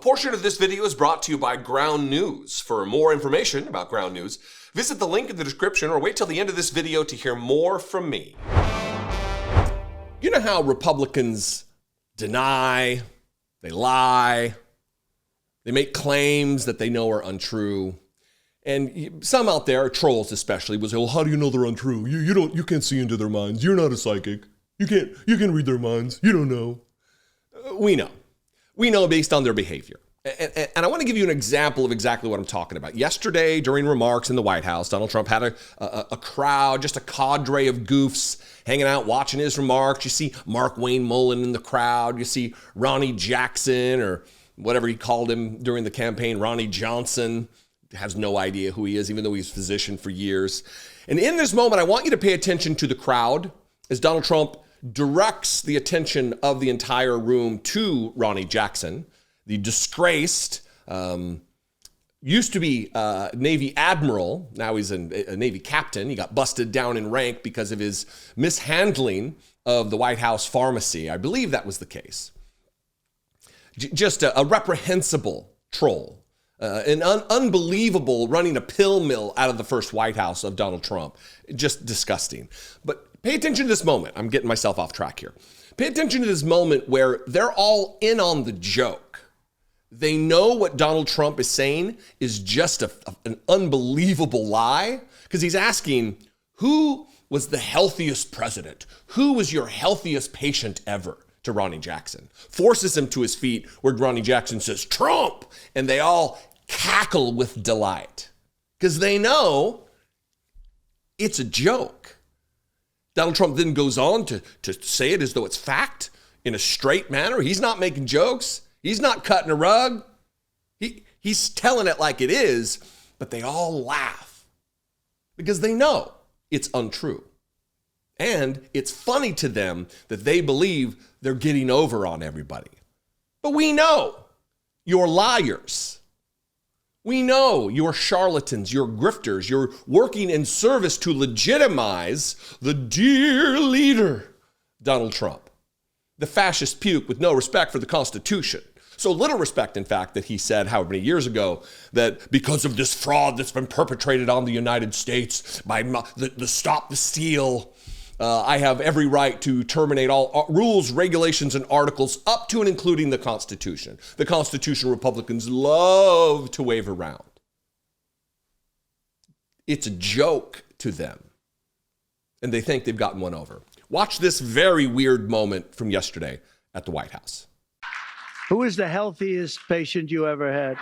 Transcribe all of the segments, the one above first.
portion of this video is brought to you by Ground News. For more information about Ground News, visit the link in the description or wait till the end of this video to hear more from me. You know how Republicans deny, they lie, they make claims that they know are untrue. And some out there, trolls especially, will say, well, how do you know they're untrue? You can't see into their minds. You're not a psychic. You can read their minds. You don't know. We know. We know based on their behavior. And I want to give you an example of exactly what I'm talking about. Yesterday, during remarks in the White House, Donald Trump had a crowd, just a cadre of goofs hanging out, watching his remarks. You see Mark Wayne Mullen in the crowd. You see Ronny Jackson, or whatever he called him during the campaign, Ronny Johnson. Has no idea who he is, even though he's a physician for years. And in this moment, I want you to pay attention to the crowd as Donald Trump directs the attention of the entire room to Ronny Jackson, the disgraced, used to be Navy admiral. Now he's a Navy captain. He got busted down in rank because of his mishandling of the White House pharmacy. I believe that was the case. Just a reprehensible troll. An unbelievable running a pill mill out of the first White House of Donald Trump. Just disgusting. But pay attention to this moment. I'm getting myself off track here. Pay attention to this moment where they're all in on the joke. They know what Donald Trump is saying is just an unbelievable lie, because he's asking, who was the healthiest president? Who was your healthiest patient ever? To Ronny Jackson. Forces him to his feet where Ronny Jackson says, Trump! And they all cackle with delight because they know it's a joke. Donald Trump then goes on to say it as though it's fact in a straight manner. He's not making jokes. He's not cutting a rug. He's telling it like it is, but they all laugh because they know it's untrue. And it's funny to them that they believe they're getting over on everybody. But we know you're liars. We know you're charlatans, you're grifters, you're working in service to legitimize the dear leader, Donald Trump, the fascist puke with no respect for the Constitution. So little respect, in fact, that he said however many years ago that because of this fraud that's been perpetrated on the United States by the Stop the Steal, I have every right to terminate all rules, regulations, and articles up to and including the Constitution. The Constitution Republicans love to wave around. It's a joke to them, and they think they've gotten one over. Watch this very weird moment from yesterday at the White House. Who is the healthiest patient you ever had?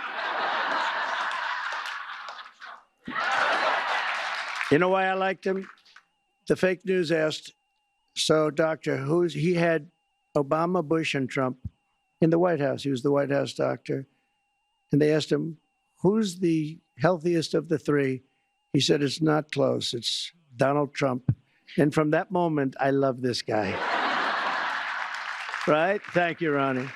You know why I liked him? The fake news asked, so doctor, he had Obama, Bush, and Trump in the White House. He was the White House doctor. And they asked him, who's the healthiest of the three? He said, it's not close. It's Donald Trump. And from that moment, I love this guy. Right? Thank you, Ronny.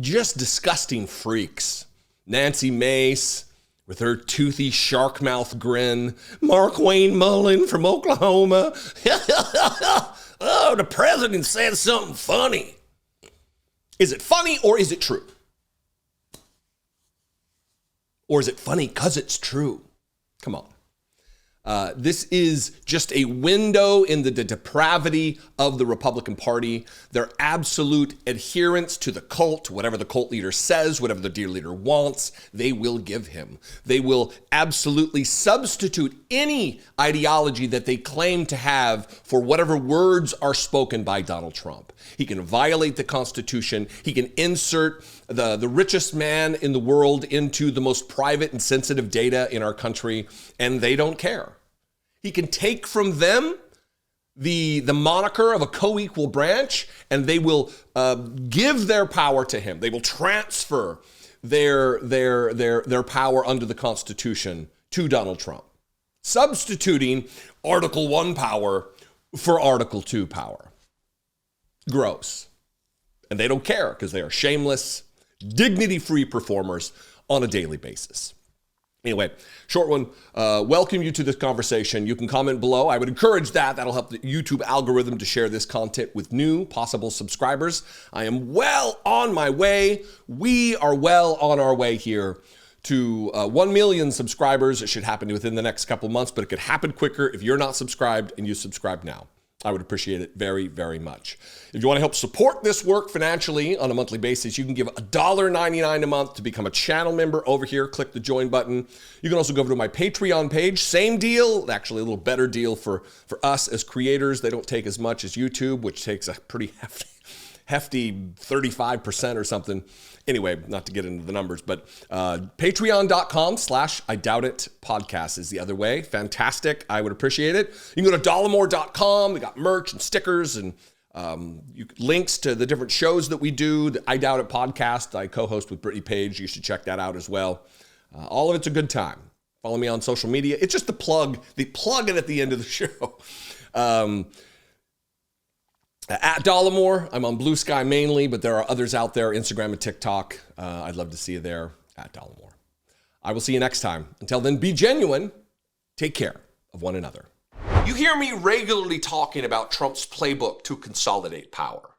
Just disgusting freaks. Nancy Mace with her toothy shark mouth grin. Mark Wayne Mullen from Oklahoma. Oh, the president said something funny. Is it funny or is it true? Or is it funny because it's true? Come on. This is just a window in the depravity of the Republican Party, their absolute adherence to the cult. Whatever the cult leader says, whatever the dear leader wants, they will give him. They will absolutely substitute any ideology that they claim to have for whatever words are spoken by Donald Trump. He can violate the Constitution. He can insert the richest man in the world into the most private and sensitive data in our country, and they don't care. He can take from them the moniker of a co-equal branch, and they will give their power to him. They will transfer their power under the Constitution to Donald Trump, substituting Article 1 power for Article 2 power. Gross. And they don't care because they are shameless, dignity-free performers on a daily basis. Anyway, short one. Welcome you to this conversation. You can comment below. I would encourage that. That'll help the YouTube algorithm to share this content with new possible subscribers. I am well on my way. We are well on our way here to 1 million subscribers. It should happen within the next couple months, but it could happen quicker if you're not subscribed and you subscribe now. I would appreciate it very, very much. If you want to help support this work financially on a monthly basis, you can give $1.99 a month to become a channel member over here. Click the join button. You can also go over to my Patreon page. Same deal, actually a little better deal for us as creators. They don't take as much as YouTube, which takes a pretty hefty 35% or something. Anyway, not to get into the numbers, but patreon.com/I Doubt It podcast is the other way. Fantastic. I would appreciate it. You can go to Dollemore.com. We got merch and stickers and links to the different shows that we do. The I Doubt It podcast I co-host with Brittany Page. You should check that out as well. All of it's a good time. Follow me on social media. It's just the plug it at the end of the show. At Dollemore, I'm on Blue Sky mainly, but there are others out there, Instagram and TikTok. I'd love to see you there at Dollemore. I will see you next time. Until then, be genuine. Take care of one another. You hear me regularly talking about Trump's playbook to consolidate power.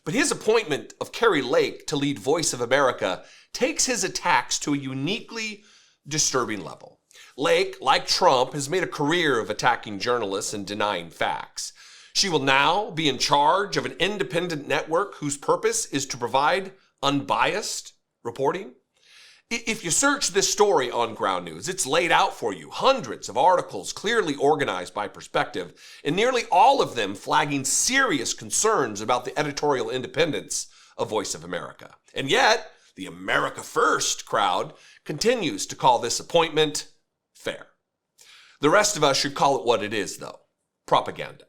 But his appointment of Kari Lake to lead Voice of America takes his attacks to a uniquely disturbing level. Lake, like Trump, has made a career of attacking journalists and denying facts. She will now be in charge of an independent network whose purpose is to provide unbiased reporting. If you search this story on Ground News, it's laid out for you. Hundreds of articles clearly organized by perspective, and nearly all of them flagging serious concerns about the editorial independence of Voice of America. And yet, the America First crowd continues to call this appointment fair. The rest of us should call it what it is, though: propaganda.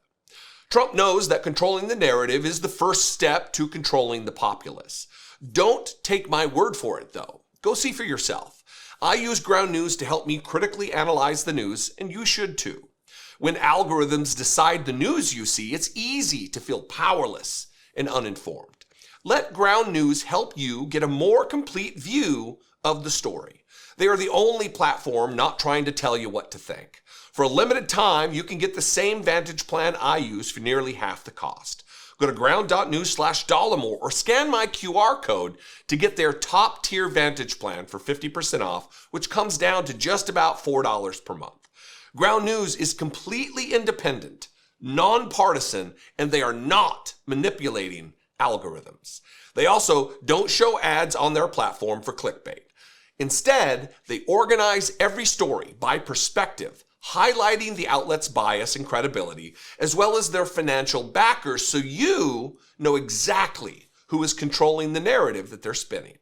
Trump knows that controlling the narrative is the first step to controlling the populace. Don't take my word for it, though. Go see for yourself. I use Ground News to help me critically analyze the news, and you should too. When algorithms decide the news you see, it's easy to feel powerless and uninformed. Let Ground News help you get a more complete view of the story. They are the only platform not trying to tell you what to think. For a limited time, you can get the same Vantage plan I use for nearly half the cost. Go to ground.news/Dollemore or scan my QR code to get their top tier Vantage plan for 50% off, which comes down to just about $4 per month. Ground News is completely independent, nonpartisan, and they are not manipulating algorithms. They also don't show ads on their platform for clickbait. Instead, they organize every story by perspective, highlighting the outlet's bias and credibility, as well as their financial backers, so you know exactly who is controlling the narrative that they're spinning.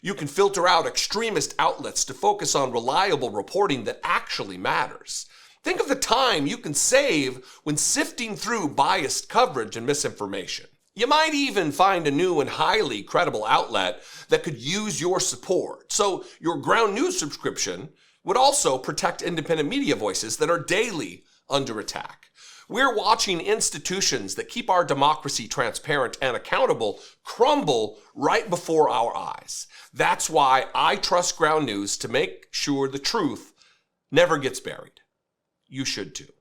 You can filter out extremist outlets to focus on reliable reporting that actually matters. Think of the time you can save when sifting through biased coverage and misinformation. You might even find a new and highly credible outlet that could use your support. So your Ground News subscription would also protect independent media voices that are daily under attack. We're watching institutions that keep our democracy transparent and accountable crumble right before our eyes. That's why I trust Ground News to make sure the truth never gets buried. You should too.